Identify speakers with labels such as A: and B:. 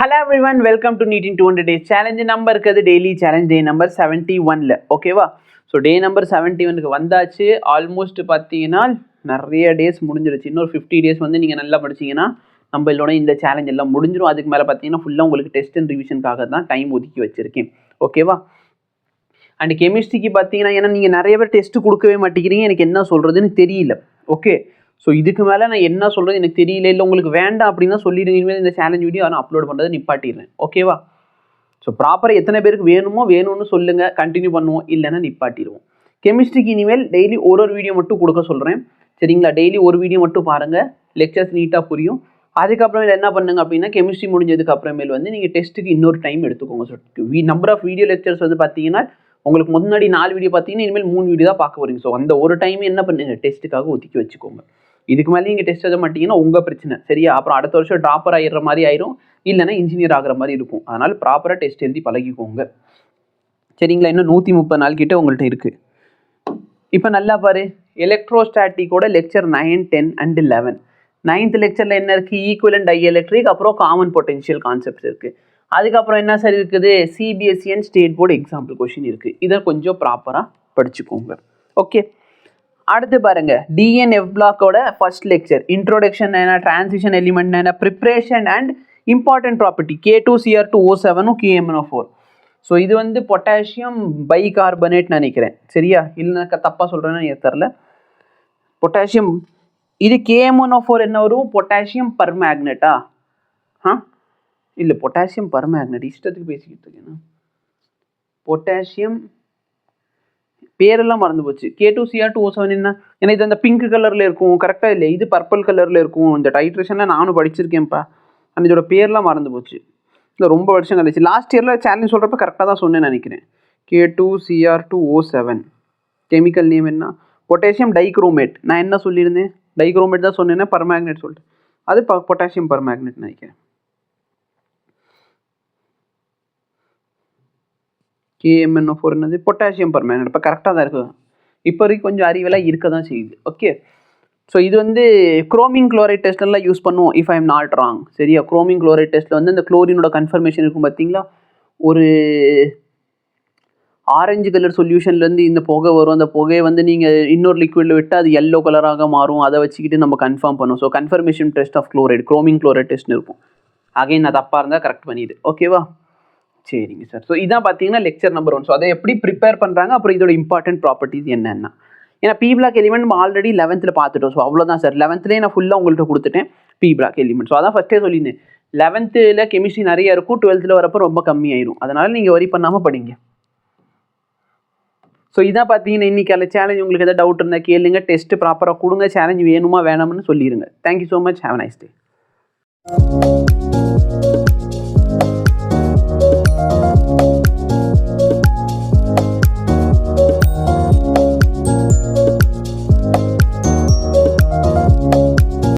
A: Hello everyone, welcome to NEET in 200 days challenge number இருக்குது daily challenge day number 71ல ஓகேவா. So day number 71க்கு வந்தாச்சு. Almost பார்த்தீங்கன்னா நிறைய days முடிஞ்சிருச்சு. இன்னொரு 50 டேஸ் வந்து நீங்கள் நல்லா படிச்சிங்கன்னா நம்மளோட இந்த சேலஞ்ச் எல்லாம் முடிஞ்சிடும். அதுக்கு மேலே பார்த்தீங்கன்னா ஃபுல்லாக உங்களுக்கு டெஸ்ட் அண்ட் ரிவிஷனுக்காக தான் டைம் ஒதுக்கி வச்சுருக்கேன் ஓகேவா. அண்ட் கெமிஸ்ட்ரிக்கு பார்த்தீங்கன்னா ஏன்னா நீங்கள் நிறைய பேர் டெஸ்ட்டு கொடுக்கவே மாட்டேங்கிறீங்க, எனக்கு என்ன சொல்கிறதுன்னு தெரியல. ஓகே, ஸோ இதுக்கு மேலே நான் என்ன சொல்கிறது எனக்கு தெரியல, இல்லை உங்களுக்கு வேண்டாம் அப்படின்னா சொல்லிடுங்க. இனிமேல் இந்த சேலஞ்ச் வீடியோ நான் அப்லோட் பண்ணுறதை நிப்பாட்டிடுறேன் ஓகேவா. ஸோ ப்ராப்பராக எத்தனை பேருக்கு வேணும்னு சொல்லுங்கள், கண்டினியூ பண்ணுவோம், இல்லைன்னா நிப்பாட்டிடுவோம். கெமிஸ்ட்ரிக்கு இனிமேல் டெய்லி ஒரு வீடியோ மட்டும் கொடுக்க சொல்கிறேன் சரிங்களா. டெய்லி ஒரு வீடியோ மட்டும் பாருங்கள், லெக்சர்ஸ் நீட்டாக புரியும். அதுக்கப்புறமேல என்ன பண்ணுங்க அப்படின்னா கெமிஸ்ட்ரி முடிஞ்சதுக்கு அப்புறமேல் வந்து நீங்கள் டெஸ்ட்டுக்கு இன்னொரு டைம் எடுத்துக்கோங்க. So number of video lectures வந்து பார்த்தீங்கன்னா உங்களுக்கு முன்னாடி 4 வீடியோ பார்த்தீங்கன்னா இனிமேல் 3 வீடியோ தான் பார்க்க போகிறீங்க. ஸோ அந்த ஒரு டைம் என்ன பண்ணுங்க டெஸ்ட்டுக்காக ஒதுக்கி வச்சுக்கோங்க. இதுக்கு மேலே நீங்கள் டெஸ்ட் எழுத மாட்டீங்கன்னா உங்கள் பிரச்சனை சரியா. அப்புறம் அடுத்த வருஷம் ட்ராப்பர் ஆகிடுற மாதிரி ஆயிரும், இல்லைன்னா இன்ஜினியர் ஆகிற மாதிரி இருக்கும். அதனால் ப்ராப்பராக டெஸ்ட் எழுதி பழகிக்கோங்க சரிங்களா. இன்னும் 130 நாள் கிட்ட உங்கள்கிட்ட இருக்குது. இப்போ நல்லா பாரு, எலக்ட்ரோஸ்டாட்டிக்கோட லெக்சர் 9, 10 and 11. 9th லெக்சரில் என்ன இருக்குது, ஈக்குவலன்ட் டைஎலக்ட்ரிக், அப்புறம் காமன் பொட்டென்ஷியல் கான்செப்ட்ஸ் இருக்குது. அதுக்கப்புறம் என்ன சார் இருக்குது, CBSE and state board example question இருக்குது. இதை கொஞ்சம் ப்ராப்பராக படிச்சுக்கோங்க ஓகே. அடுத்து பாருங்க, டிஎன்எஃப் பிளாக்கோட ஃபர்ஸ்ட் லெக்சர் இன்ட்ரோடக்ஷன் என்ன, டிரான்சிஷன் எலிமெண்ட் என்ன, preparation and important property K2Cr2O7 KMnO4. So இது வந்து பொட்டாசியம் பை கார்பனேட் நினைக்கிறேன் சரியா, இல்லைனா தப்பாக சொல்கிறேன்னு எனக்கு தெரில. பொட்டாசியம் இது KMnO4 என்ன வரும், பொட்டாசியம் பர்மேக்னெட்டா? இல்லை பொட்டாசியம் பர்மேக்னெட் இஷ்டத்துக்கு பேசிக்கிட்டு இருக்கேன். பொட்டாசியம் பேரெல்லாம் மறந்து போச்சு. K2Cr2O7 என்ன, ஏன்னா இது அந்த பிங்க் கலரில் இருக்கும் கரெக்டாக இல்லை, இது பர்பிள் கலரில் இருக்கும். இந்த டைட்ரேஷனில் நானும் படிச்சிருக்கேன்ப்பா, அந்த இதோட பேர்லாம் மறந்து போச்சு. இல்லை ரொம்ப வருஷம் கழிச்சு, லாஸ்ட் இயரில் சேலஞ்ச் சொல்கிறப்ப கரெக்டாக தான் சொன்னேன்னு நினைக்கிறேன். K2Cr2O7 கெமிக்கல் நேம் என்ன, பொட்டாசியம் டைக்ரோமேட். நான் என்ன சொல்லியிருந்தேன், டைக்ரோமேட் தான் சொன்னேன்னா பர்மேக்னெட் சொல்லிட்டு, அது பொட்டாசியம் பர்மேக்னெட் நினைக்கிறேன். KMnO4 என்னது, பொட்டாசியம் பர்மேக்னேட். இப்போ கரெக்டாக தான் இருக்குது. இப்போ வரைக்கும் கொஞ்சம் அறிவெல்லாம் இருக்க தான் செய்யுது ஓகே. ஸோ இது வந்து குரோமின் குளோரைட் டெஸ்ட்லாம் யூஸ் பண்ணுவோம் if I am not wrong சரியா. குரோமின் குளோரைட் டெஸ்ட்டில் வந்து இந்த குளோரினோட கன்ஃபர்மேஷன் இருக்கும் பார்த்தீங்களா, ஒரு ஆரஞ்சு கலர் சொல்யூஷன்லேருந்து இந்த புகை வரும். அந்த புகையை வந்து நீங்கள் இன்னொரு லிக்விடில் விட்டு அது எல்லோ கலராக மாறும். அதை வச்சுக்கிட்டு நம்ம கன்ஃபார்ம் பண்ணுவோம். So confirmation test of chloride, chromyl chloride டெஸ்ட்னு இருக்கும். அகைன் நான் தப்பாக இருந்தால் கரெக்ட் பண்ணிடு ஓகேவா. சரிங்க சார். ஸோ இதான் பார்த்தீங்கன்னா லெக்சர் நம்பர் 1. ஸோ அதை எப்படி ப்ரிப்பேர் பண்ணுறாங்க, அப்புறம் இதோட இம்பார்ட்டன்ட் ப்ராப்பர்ட்டிஸ் என்னென்னா, ஏன்னா பி பிளாக் எலிமெண்ட் நம்ம ஆல்ரெடி 11th பார்த்துட்டோம். ஸோ அவ்வளோதான் சார், 11thலேயே நான் ஃபுல்லாக உங்கள்கிட்ட கொடுத்துட்டேன் பி பிளாக் எலிமெண்ட். ஸோ அதான் ஃபஸ்ட்டே சொல்லியிருந்தேன், 11th கெமிஸ்ட்ரி நிறைய இருக்கும், 12th வரப்போ ரொம்ப கம்மியாயிரும். அதனால் நீங்கள் வரி பண்ணாமல் படிங்க. ஸோ இதான் பார்த்தீங்கன்னா இன்றைக்கான சேலஞ்ச். உங்களுக்கு எதாவது டவுட் இருந்தால் கேளுங்க, டெஸ்ட்டு ப்ராப்பராக கொடுங்க, சேலஞ்ச் வேணுமா வேணாம்னு சொல்லிடுங்க. Thank you so much, have a nice day.